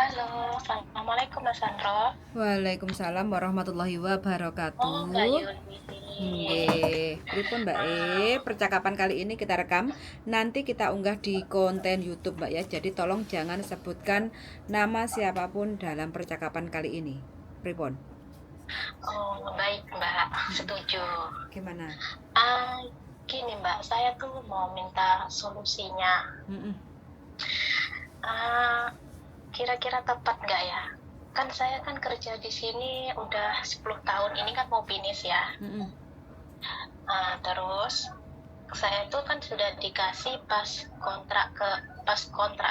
Halo, Assalamualaikum Mas Sandro. Waalaikumsalam warahmatullahi Oh, Mbak wabarakatuh. Yuni. Nggih, pripun Mbak percakapan kali ini kita rekam, nanti kita unggah di konten YouTube Mbak ya. Jadi tolong jangan sebutkan nama siapapun dalam percakapan kali ini. Pripun? Oh, baik Mbak, setuju. Gimana? Ah, Gini Mbak, saya tuh mau minta solusinya. Mm-mm. Ah, Kira-kira tepat nggak ya? Kan saya kan kerja di sini udah 10 tahun, ini kan mau finish ya. Mm-mm. Terus saya tuh kan sudah dikasih pas kontrak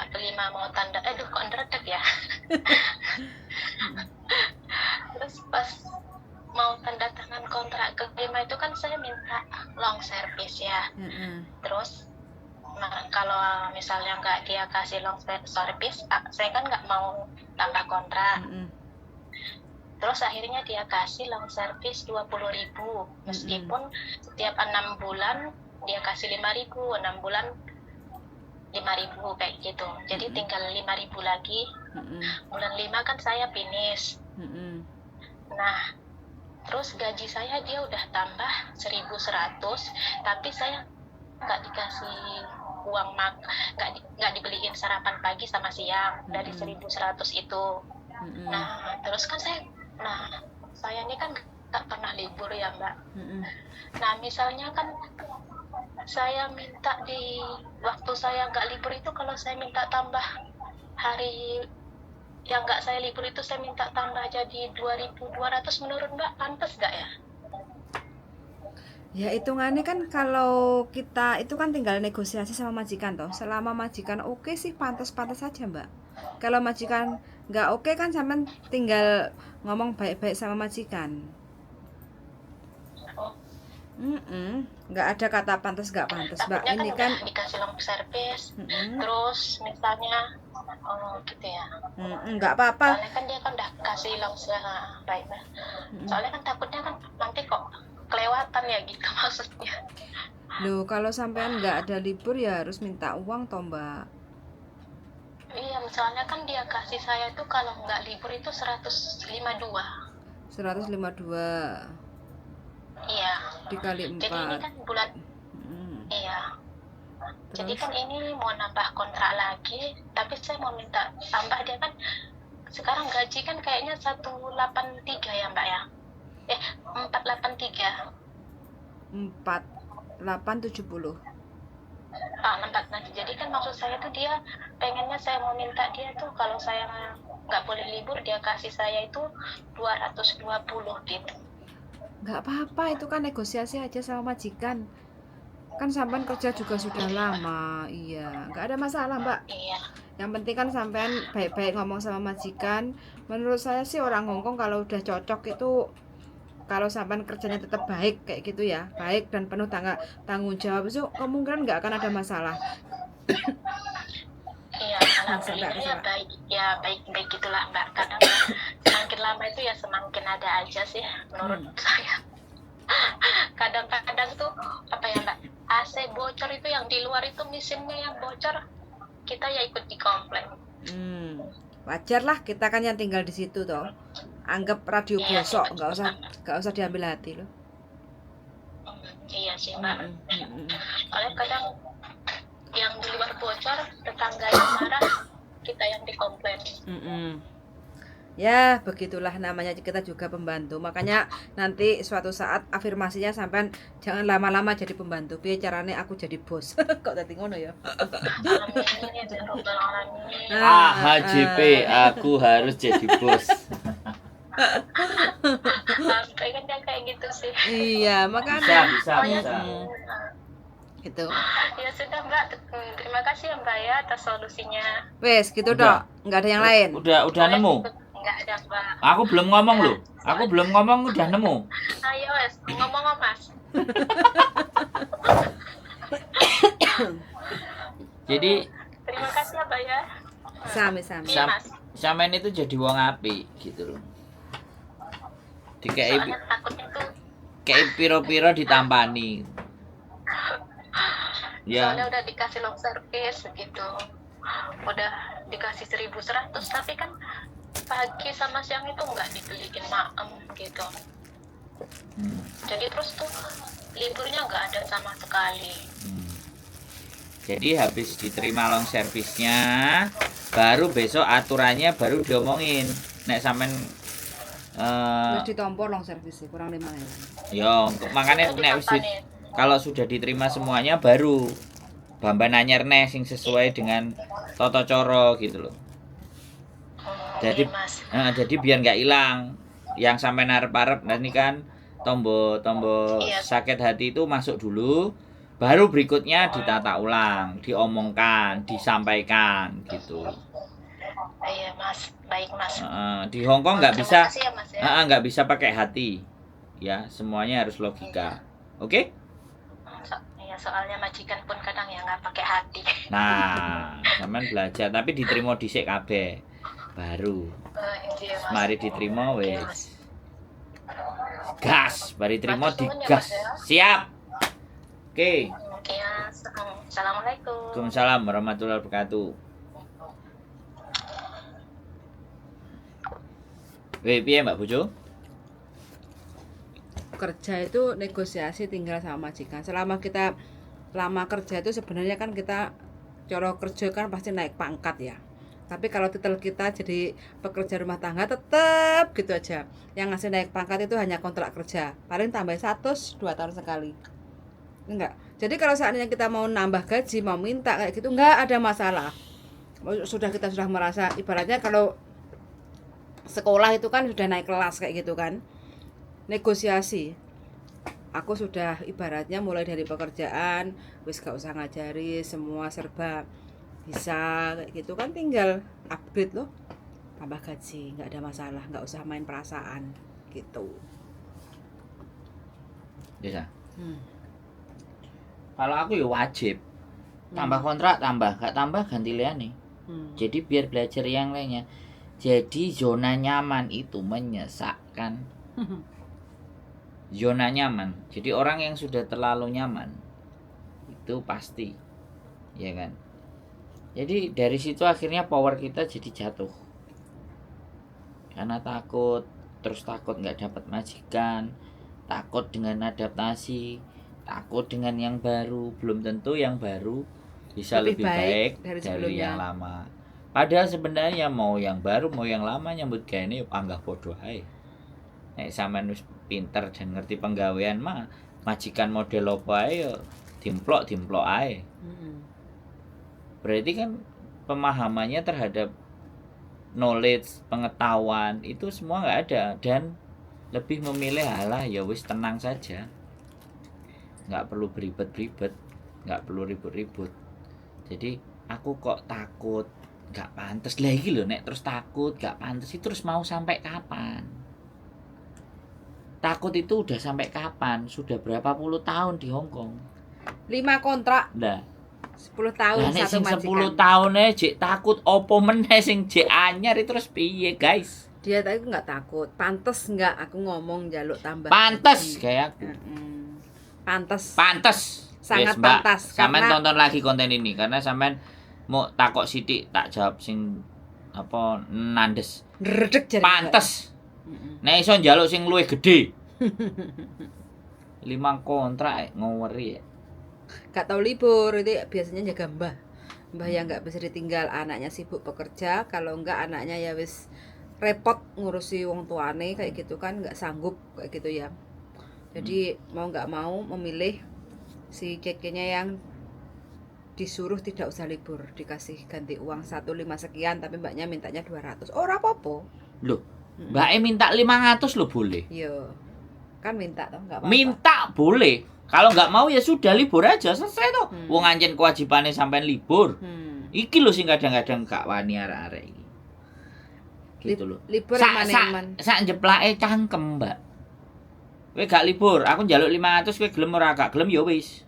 kelima mau tanda, kok ngeredek ya. Terus pas mau tanda tangan kontrak kelima itu kan saya minta long service ya. Mm-mm. Terus kalau misalnya nggak dia kasih long service, saya kan nggak mau tambah kontrak. Mm-mm. Terus akhirnya dia kasih long service 20.000, meskipun setiap 6 bulan dia kasih 5.000, 6 bulan 5.000 kayak gitu. Jadi tinggal 5.000 lagi. Mm-mm. Bulan 5 kan saya finish. Mm-mm. Nah, terus gaji saya dia udah tambah 1.100, tapi saya nggak dikasih uang nggak dibeliin sarapan pagi sama siang dari 1.100 itu. Mm-mm. Terus kan saya ini kan nggak pernah libur ya Mbak. Mm-mm. Nah, misalnya kan saya minta di waktu saya nggak libur itu, kalau saya minta tambah hari yang nggak saya libur itu, saya minta tambah jadi 2.200, menurut Mbak pantas nggak ya? Ya hitungannya kan kalau kita itu kan tinggal negosiasi sama majikan toh. Selama majikan oke sih pantas-pantas saja Mbak. Kalau majikan nggak oke kan sampean tinggal ngomong baik-baik sama majikan. Oh, Nggak ada kata pantas nggak pantas Mbak. takutnya kan Ini udah kan dikasih long service, mm-mm, terus misalnya, oh gitu ya. nggak apa-apa. Soalnya kan dia kan udah kasih long service, baik Mbak. Soalnya kan takutnya kan nanti kok kelewatan ya gitu maksudnya. Loh kalau sampean nggak ada libur ya harus minta uang toh Mbak. Iya, misalnya kan dia kasih saya tuh kalau nggak libur itu 152. 152 Iya. dikali Jadi ini 4. kan bulan, Mm, iya. Jadi Terus kan ini mau nambah kontrak lagi, tapi saya mau minta tambah, dia kan sekarang gaji kan kayaknya 183 ya Mbak ya. 483. 4870. 4 nanti. Jadi kan maksud saya tuh dia pengennya, saya mau minta dia tuh kalau saya nggak boleh libur dia kasih saya itu 220 gitu. Nggak apa-apa, itu kan negosiasi aja sama majikan. Kan sampean kerja juga sudah lama, iya. Nggak ada masalah, Mbak. Iya. Yang penting kan sampean baik-baik ngomong sama majikan. Menurut saya sih orang Hongkong kalau udah cocok itu, kalau sampean kerjanya tetap baik kayak gitu ya, baik dan penuh tanggung jawab itu kemungkinan nggak akan ada masalah. Iya, Sampai alhamdulillah aku ya salah. baik, ya baik-baik gitulah Mbak. Kadang semakin lama itu ya semakin ada aja sih menurut saya. Kadang-kadang tuh apa ya Mbak, AC bocor itu, yang di luar itu mesinnya yang bocor, kita ya ikut dikomplain. Wajar lah, kita kan yang tinggal di situ toh. Anggap radio Iya sih gosok, betul banget. nggak usah diambil hati loh. Iya sih Mbak. Mm-mm, mm-mm, Soalnya kadang yang di luar bocor, tetangga yang marah, kita yang dikomplain. mm-mm. Ya, begitulah namanya kita juga pembantu. Makanya nanti suatu saat afirmasinya sampean jangan lama-lama jadi pembantu. Biar caranya aku jadi bos. Kok tadi ngono ya? Amin ya robbal alamin. AHJP, aku harus jadi bos. Sampai kan dia kayak gitu sih. Iya, Bisa, makanya. bisa, Oh ya, bisa. Gitu. ya sudah Mbak. Terima kasih ya Mbak ya atas solusinya. Wes, gitu Udah, dok. Nggak ada yang lain. udah nemu. Nggak ada Mbak. Aku belum ngomong loh. Aku Soalnya, belum ngomong udah nemu. ayo wes ngomong apa Mas? Jadi Terima kasih ya Mbak ya. Sami-sami. Iya Mas. sampean itu jadi wong apik gitu loh. Dikai Soalnya takutnya tuh, kayak piro-piro ditampani. soalnya Ya, udah dikasih long service gitu. Udah dikasih 1.100, tapi kan pagi sama siang itu nggak dibeliin maem gitu. Jadi terus tuh liburnya nggak ada sama sekali. Jadi habis diterima long servisnya, baru besok aturannya baru diomongin. Nek sampean Terus ditompor long servis kurang 5 yo makanya nek wis kalau sudah diterima semuanya baru Bamban anyar neh sing sesuai dengan tata cara gitu loh. Jadi Iya, Mas. jadi biar nggak hilang yang sampai arep-arep nanti kan tombol Iya. sakit hati itu masuk dulu, baru berikutnya ditata ulang, diomongkan, disampaikan gitu. Iya, Mas. Baik, Mas. Di Hong Kong nggak bisa, Terima kasih ya, Mas, ya. nggak bisa pakai hati, ya semuanya harus logika, oke? Iya, soalnya majikan pun kadang ya nggak pakai hati. Nah, sampean belajar tapi diterima dhisik kabeh, baru Iya, Mas. mari diterima Iya, wes. Mas. Gas, mari terima Matur suwun ya, digas. Mas, ya. Siap. Oke. Oke, ya. Assalamualaikum. Waalaikumsalam warahmatullahi wabarakatuh. Piye Mbak Bojo? Kerja itu negosiasi tinggal sama majikan. Selama kita lama kerja itu sebenarnya kan kita cara kerja kan pasti naik pangkat ya. Tapi kalau titel kita jadi pekerja rumah tangga tetap gitu aja. Yang ngasih naik pangkat itu hanya kontrak kerja. Paling tambah 100 2 tahun sekali. Enggak. Jadi kalau seandainya kita mau nambah gaji, mau minta kayak gitu enggak ada masalah. Kita sudah merasa ibaratnya kalau sekolah itu kan sudah naik kelas kayak gitu kan. Negosiasi. Aku sudah ibaratnya mulai dari pekerjaan wis gak usah ngajari, semua serba bisa kayak gitu kan, tinggal upgrade loh, tambah gaji, nggak ada masalah, nggak usah main perasaan gitu. Bisa. Kalau aku ya wajib tambah kontrak, gak tambah ganti liane. Jadi biar belajar yang lainnya. Jadi zona nyaman itu menyesakkan. Zona nyaman. Jadi orang yang sudah terlalu nyaman itu pasti, ya kan. Jadi dari situ akhirnya power kita jadi jatuh. Karena takut, terus takut nggak dapat majikan, takut dengan adaptasi, takut dengan yang baru. Belum tentu yang baru bisa lebih baik dari yang lama. Padahal sebenarnya mau yang baru mau yang lama nyambut gawe ini panggah podo ae. Nek sampean wis pinter dan ngerti penggawean mah majikan model apa ae ya dimplok ae. Berarti kan pemahamannya terhadap knowledge, pengetahuan itu semua nggak ada dan lebih memilih halah ya wis tenang saja. Nggak perlu beribet-ribet, nggak perlu ribut-ribut. Jadi aku kok takut, nggak pantas lagi loh nek terus takut, nggak pantas itu terus mau sampai kapan? Takut itu udah sampai kapan? Sudah berapa puluh tahun di Hong Kong? 5 kontrak. Nah, 10 tahun nek satu sing majikan. 10 tahun jek takut opo meneh sing jek anyar itu terus piye, guys? Dia tadi nggak takut. Pantes nggak aku ngomong jaluk tambah. Pantes kayak aku. Pantes. Pantes. Sangat Yes, Mbak. pantas. Sampean Karena tonton lagi konten ini karena sampean mau takok sithik tak jawab sing apa nandes. ngredeg jare. Pantes. Nek iso njaluk sing luwih gedhe. 5 kontrak ngoweri ya. Gak tahu libur itu biasanya jaga mbah yang nggak bisa ditinggal, anaknya sibuk bekerja, kalau enggak anaknya ya wis repot ngurusi wong tuane kayak gitu kan, nggak sanggup kayak gitu ya. Jadi mau nggak mau memilih si kekenya yang disuruh tidak usah libur, dikasih ganti uang 1,5 sekian tapi mbaknya mintanya 200. Ora apa-apa. Loh, mbake minta 500 lo boleh. Yo. Kan minta toh, nggak apa-apa. Minta boleh. Kalau nggak mau ya sudah libur aja selesai toh. Wong anjen kewajibannya sampean libur. Iki lho sing kadang-kadang gak wani arek-arek iki. Gitu loh. Libur aman-aman. Sak jeplake cangkem, Mbak. Kowe gak libur, aku njaluk 500 kowe gelem ora gak gelem ya wis.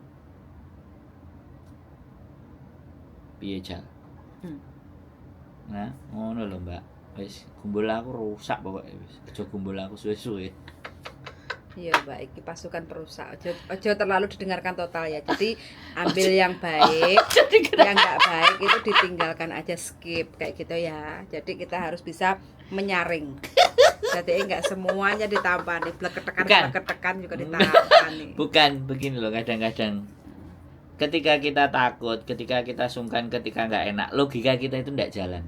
Piye jan? Nah, ngono lho, Mbak. Wis gumbul aku rusak pokoke wis. Aja gumbul aku suwe-suwe. Iya baik, iki pasukan perusak. Ojo terlalu didengarkan total ya. Jadi ambil yang baik, yang nggak baik itu ditinggalkan aja, skip kayak gitu ya. Jadi kita harus bisa menyaring. Jadi nggak semuanya ditampani, blek-ketekan juga ditampani. Bukan begini loh, kadang-kadang ketika kita takut, ketika kita sungkan, ketika nggak enak, logika kita itu nggak jalan.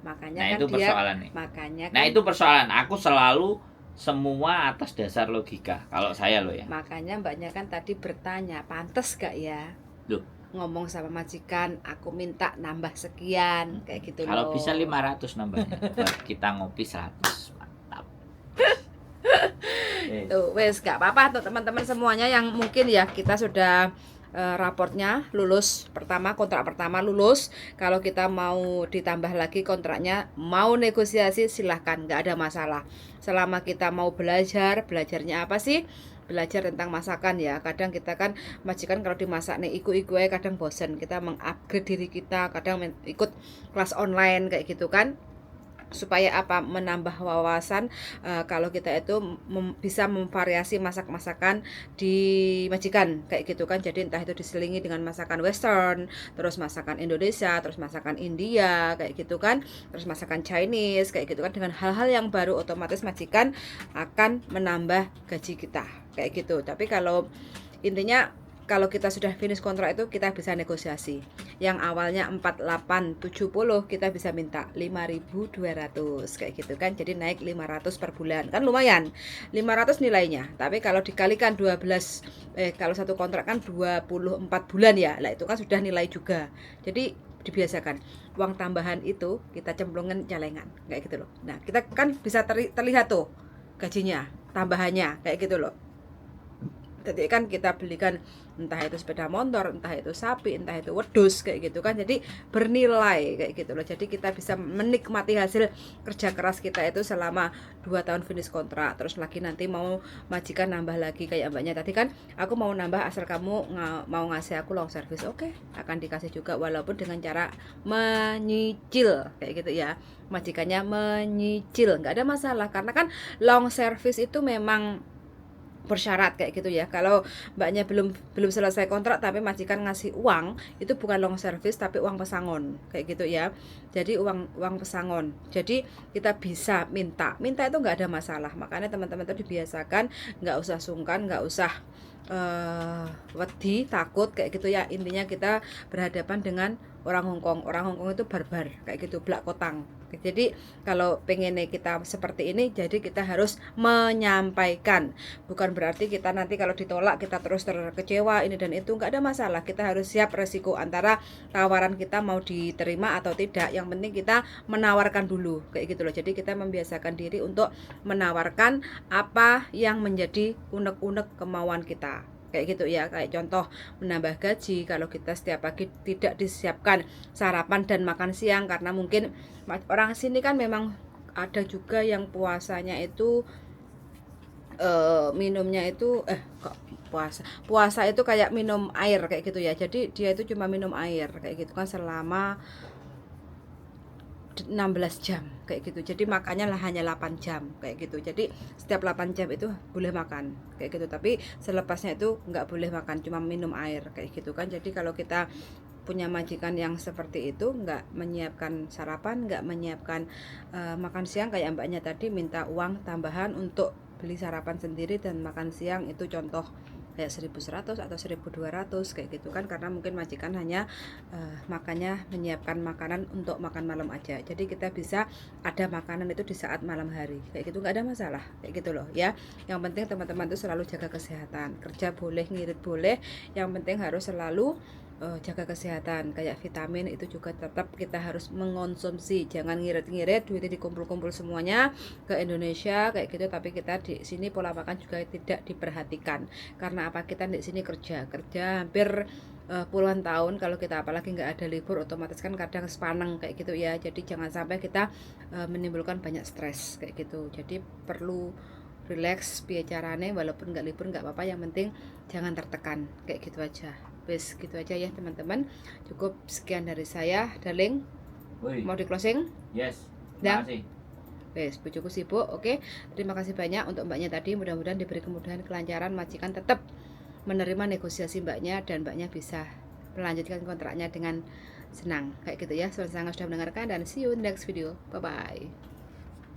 Makanya Nah kan itu dia, persoalan nih. makanya Nah kan, itu persoalan. Aku selalu semua atas dasar logika. Kalau saya loh ya. makanya mbaknya kan tadi bertanya, pantes gak ya? Loh. Ngomong sama majikan, aku minta nambah sekian, kayak gitu Kalau loh. bisa 500 nambahnya. Buat kita ngopi 100. Mantap. Tuh, wes gak apa-apa tuh teman-teman semuanya yang mungkin ya kita sudah raportnya lulus pertama, kontrak pertama lulus. Kalau kita mau ditambah lagi kontraknya, mau negosiasi silahkan, nggak ada masalah. Selama kita mau belajar, belajarnya apa sih? Belajar tentang masakan ya. Kadang kita kan majikan kalau dimasak nih iku-iku aja kadang bosen. Kita mengupgrade diri kita, kadang ikut kelas online kayak gitu kan, supaya apa, menambah wawasan. Kalau kita itu bisa memvariasi masak-masakan di majikan kayak gitu kan. Jadi entah itu diselingi dengan masakan western, terus masakan Indonesia, terus masakan India kayak gitu kan, terus masakan Chinese kayak gitu kan. Dengan hal-hal yang baru otomatis majikan akan menambah gaji kita kayak gitu. Tapi kalau intinya kalau kita sudah finish kontrak itu kita bisa negosiasi. Yang awalnya 4870 kita bisa minta 5200 kayak gitu kan. Jadi naik 500 per bulan. Kan lumayan. 500 nilainya. Tapi kalau dikalikan 12 kalau satu kontrak kan 24 bulan ya. Lah itu kan sudah nilai juga. Jadi dibiasakan. Uang tambahan itu kita cemplungin celengan kayak gitu loh. Nah, kita kan bisa terlihat tuh gajinya, tambahannya kayak gitu loh. Jadi kan kita belikan entah itu sepeda motor, entah itu sapi, entah itu wedus kayak gitu kan. Jadi bernilai kayak gitu loh. Jadi kita bisa menikmati hasil kerja keras kita itu selama 2 tahun finish kontrak. Terus lagi nanti mau majikan nambah lagi kayak mbaknya tadi kan, aku mau nambah asal kamu mau ngasih aku long service. Oke, akan dikasih juga walaupun dengan cara menyicil kayak gitu ya. Majikannya menyicil, nggak ada masalah karena kan long service itu memang bersyarat kayak gitu ya. Kalau mbaknya belum selesai kontrak tapi majikan ngasih uang, itu bukan long service tapi uang pesangon kayak gitu ya. Jadi uang pesangon. Jadi kita bisa minta itu nggak ada masalah. Makanya teman-teman itu dibiasakan, nggak usah sungkan, nggak usah wedi, takut kayak gitu ya. Intinya kita berhadapan dengan orang Hongkong itu barbar kayak gitu, blak kotang. Jadi kalau pengennya kita seperti ini, jadi kita harus menyampaikan. Bukan berarti kita nanti kalau ditolak kita terus terkecewa ini dan itu, nggak ada masalah. Kita harus siap resiko antara tawaran kita mau diterima atau tidak. Yang penting kita menawarkan dulu kayak gitu loh. Jadi kita membiasakan diri untuk menawarkan apa yang menjadi unek-unek kemauan kita kayak gitu ya. Kayak contoh menambah gaji kalau kita setiap pagi tidak disiapkan sarapan dan makan siang, karena mungkin orang sini kan memang ada juga yang puasanya itu minumnya itu kok puasa itu kayak minum air kayak gitu ya. Jadi dia itu cuma minum air kayak gitu kan selama 16 jam kayak gitu. Jadi makannya lah hanya 8 jam kayak gitu. Jadi setiap 8 jam itu boleh makan kayak gitu. Tapi selepasnya itu nggak boleh makan, cuma minum air kayak gitu kan. Jadi kalau kita punya majikan yang seperti itu, nggak menyiapkan sarapan, nggak menyiapkan makan siang kayak mbaknya tadi, minta uang tambahan untuk beli sarapan sendiri dan makan siang, itu contoh kayak 1100 atau 1200 kayak gitu kan, karena mungkin majikan hanya makannya menyiapkan makanan untuk makan malam aja. Jadi kita bisa ada makanan itu di saat malam hari kayak gitu, nggak ada masalah kayak gitu loh ya. Yang penting teman-teman tuh selalu jaga kesehatan. Kerja boleh, ngirit boleh, yang penting harus selalu jaga kesehatan. Kayak vitamin itu juga tetap kita harus mengonsumsi, jangan ngirit-ngirit duitnya dikumpul-kumpul semuanya ke Indonesia kayak gitu, tapi kita di sini pola makan juga tidak diperhatikan. Karena apa, kita di sini kerja hampir puluhan tahun. Kalau kita apalagi nggak ada libur, otomatis kan kadang sepaneng kayak gitu ya. Jadi jangan sampai kita menimbulkan banyak stres kayak gitu. Jadi perlu relax biar carane, walaupun nggak libur nggak apa-apa, yang penting jangan tertekan kayak gitu aja. Bes gitu aja ya teman-teman, cukup sekian dari saya. Darling, Woi. mau di closing? Yes. Dah. Terima kasih. Wes, bojoku sibuk. Oke. Terima kasih banyak untuk mbaknya tadi. Mudah-mudahan diberi kemudahan, kelancaran, majikan tetap menerima negosiasi mbaknya dan mbaknya bisa melanjutkan kontraknya dengan senang. Kayak gitu ya. Senang sudah mendengarkan dan see you in the next video. Bye bye.